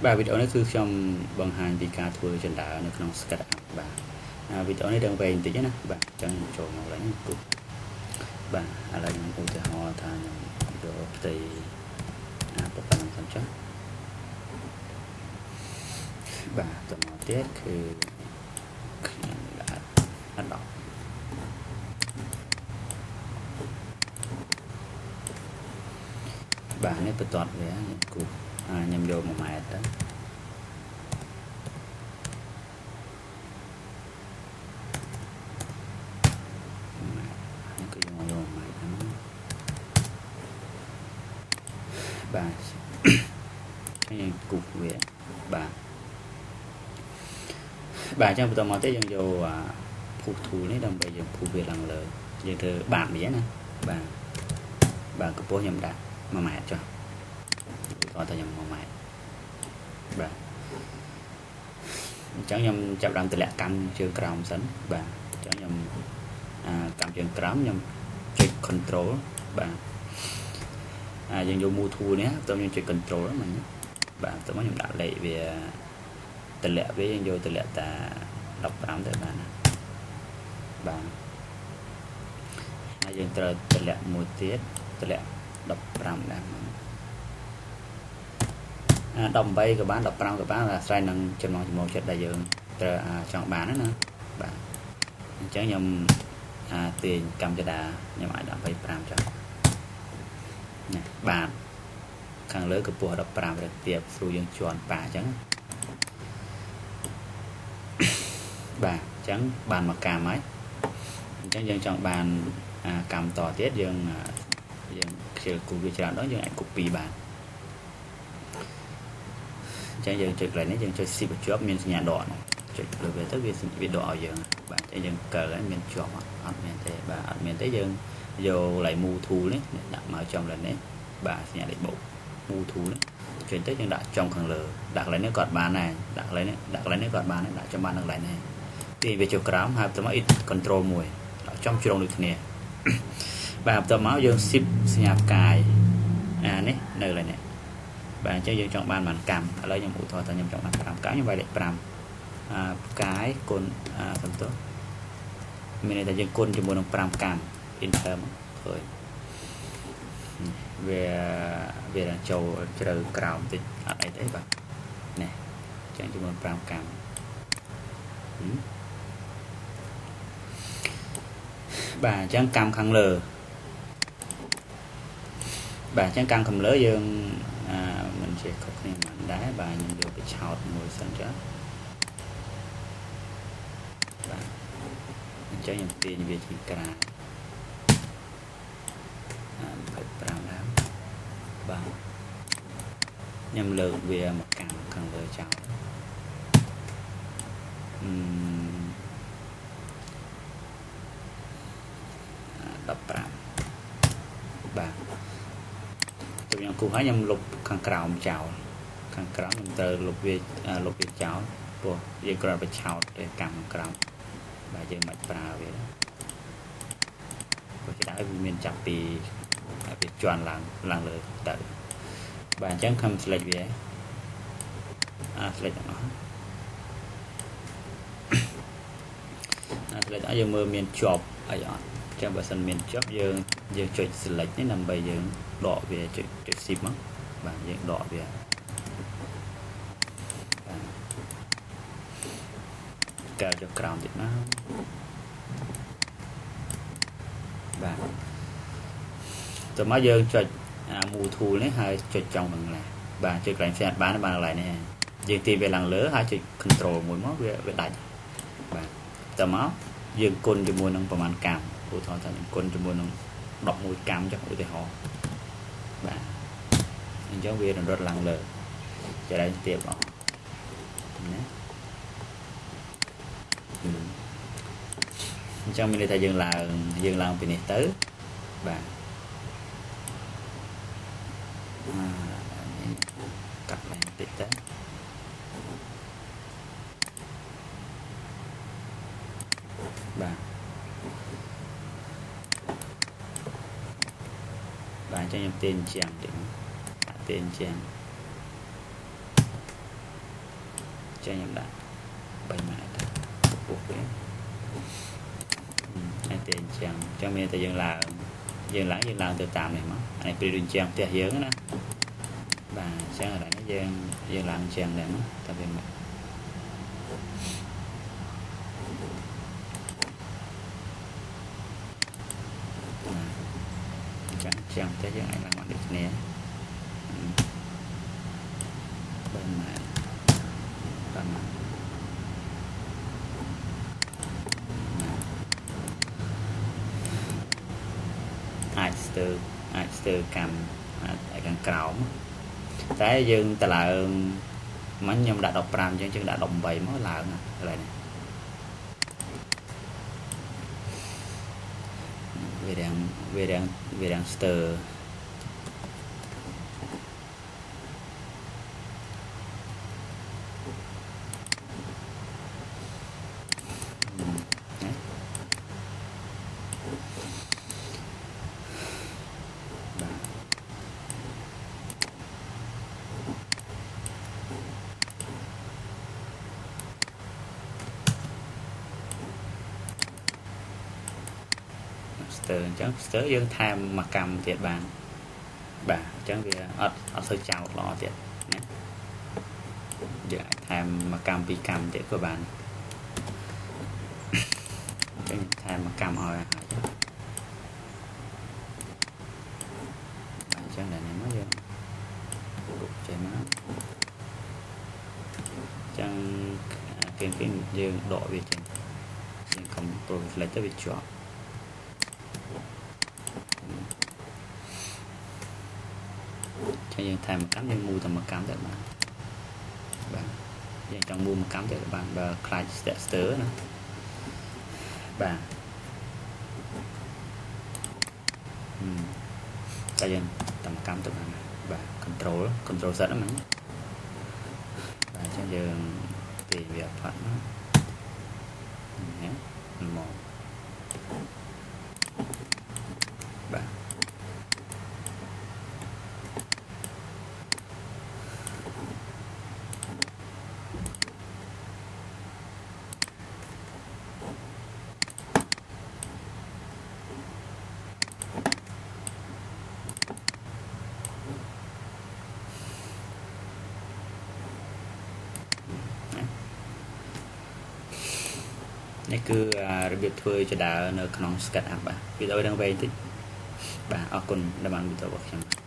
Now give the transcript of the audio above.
Và video nàyคือខ្ញុំបង្ហាញពីការធ្វើចន្ទានៅក្នុង SketchUp បាទវីដេអូនេះដឹងវែងបន្តិចណាបាទអញ្ចឹងចូលមកឡើយនេះគូបាទឥឡូវខ្ញុំឧទាហរណ៍ថាខ្ញុំយកផ្ទៃប៉ុណ្ណឹងសិនចុះបាទទៅមកទៀតគឺខ្ញុំដាក់អត់ដល់បាទនេះបន្ទាត់វាខ្ញុំគូខ្ញុំយក1ម៉ែត្រទៅបាទខ្ញុំគូវាបាទបាទអញ្ចឹងបន្តមកទៀតយើងយកភូស tool នេះដើម្បីយើងភូសវាឡើងលើយើងធ្វើបាតវាណាបាទកម្ពស់ខ្ញុំដាក់1ម៉ែត្រចុះតោះតែខ្ញុំ1ម៉ែត្របាទអញ្ចឹងខ្ញុំចាប់ដើមទម្លាក់កម្មជើងក្រោមសិនបាទអញ្ចឹងខ្ញុំកម្មជើងក្រោមខ្ញុំចុច control បាទយើងយក move tool នេះតើខ្ញុំចុច control ហ្នឹងបាទតើខ្ញុំដាក់លេខវាទម្លាក់វាយើងយកទម្លាក់តា15ទៅបានណាបាទហើយយើងត្រូវទម្លាក់មួយទៀតទម្លាក់15ដែរ18ក៏បាន15ក៏បានអាស្រ័យនឹងចំណង់ចំណូលចិត្តដែលយើងត្រូវចង់បានណាបាទអញ្ចឹងខ្ញុំទាញកម្មចដាខ្ញុំអាចដាក់25ចុះណាបាទខាងលើកម្ពស់15រទៀបស្រួលយើងជន់ប៉ាអញ្ចឹងបាទអញ្ចឹងបានមកកម្មហើយអញ្ចឹងយើងចង់បានកម្មតទៀតយើងខ្ជិលគូវាច្រើនដល់យើងអាច copy បានអញ្ចឹងយើងចុចកន្លែងនេះយើងចុច shift ជាប់មានសញ្ញាដកចុចលើវាទៅវាដកឲ្យយើងបាទអញ្ចឹងយើងកើហើយមានជាប់អត់មានទេបាទអត់មានទេយើងយកកន្លែង move tool នេះដាក់មកចំកន្លែងនេះបាទសញ្ញាលេខបូក move tool នេះចុចទៅយើងដាក់ចំខាងលើដាក់កន្លែងនេះក៏បានដែរដាក់កន្លែងនេះក៏បានដែរដាក់ចំបានកន្លែងនេះទីវាចុះក្រោមហើយបន្ទាប់មក control 1ដាក់ចំជ្រុងដូចគ្នាបាទបន្ទាប់មកយើង shift សញ្ញាផ្កាយនេះនៅកន្លែងនេះបាទអញ្ចឹងយើងចង់បានកម្មឥឡូវខ្ញុំឧទាហរណ៍ថាខ្ញុំចង់បាន5កម្មខ្ញុំវាយលេខ5ផ្កាយគុណសំទោសមានន័យថាយើងគុណជាមួយនឹង5កម្ម enter មកឃើញវាចូលជ្រៅក្រោមតិចអត់អីទេបាទនេះអញ្ចឹងជាមួយ5កម្មបាទអញ្ចឹងកម្មខាងលើបាទអញ្ចឹងកម្មខាងលើយើងមិនជាខុសគ្នាមិនដែរបាទខ្ញុំយកទៅឆោតមួយសិនចុះបាទអញ្ចឹងខ្ញុំទាញវាជាក្រាន25ដែរបាទខ្ញុំលើកវាមកកម្មខាងលើចោល15បាទខ្ញុំគូហើយខ្ញុំលុបខាងក្រោមចោលខាងក្រោមខ្ញុំត្រូវលុបវាចោលព្រោះយើងគ្រាន់តែឆោតទៅកម្មខាងក្រោមបាទយើងមិនប្រើវាព្រោះជាដើមវាមានចាប់ពីវាជន់ឡើងលើទៅបាទអញ្ចឹងខំ select វាselect ទាំងអស់select ឲ្យយើងមើលមានជាប់អីអត់អញ្ចឹងបើសិនមានជាប់យើងចុច select នេះដើម្បីយើងដកវាចុច shift មកបាទយើងដកវាកើចុះក្រោមទៀតមកបាទតើមកយើងចុចmove tool នេះហើយចុចចុងខាងលើបាទចុចកន្លែង set បានកន្លែងនេះយើងទាញវាឡើងលើហើយចុច control មួយមកវាដាច់បាទតើមកយើងគុណជាមួយនឹងប្រមាណកម្មឧទាហរណ៍ថាយើងគុណជាមួយនឹង11កម្មចុះឧទាហរណ៍បាទអញ្ចឹងវារត់ឡើងលើចរន្តទៀតបងណាអញ្ចឹងមានន័យថាយើងឡើងពីនេះទៅបាទកាត់ឡើងតិចទៅបាទអញ្ចឹងខ្ញុំទាញជាងតិចទាញជាង chơi nhầm đã bay mãi buộc đấy anh tiền chẳng cho mình thì dừng làm từ tạm này mà anh bị đường chèn tiền hiếm đó và sáng ở đây nó dừng làm chèn này mà tại vì chẳng tới giờ anh làm bằng được nè bên mà ai sơ cầm tại càng cào cái dương ta là mấy nhom đã đọc ram chứ đã đồng bày mới là này về đằng sờ sờ dương tham mà cầm thiệt bàn bà chẳng vì ở sơ chào lo thiệt giờ tham mà cầm bị cầm thiệt của bạn chẳng tham mà cầm hỏi chẳng là này mới dương chạy má chẳng cái dương độ về trên không tôi lấy tới việc chọn cho nên thay một cắm nên mua tầm một cắm đấy bạn vậy trong mua một cắm để bạn và client stester nữa bạn cho nên tầm cắm tụi bạn và control rất là mạnh và cho nên thì việc phận một bạnនេះគឺរបៀបធ្វើចដានៅក្នុង SketchUp បាទវីដេអូដឹងវែងតិចបាទអរគុណដែលបានមើលទៅរបស់ខ្ញុំ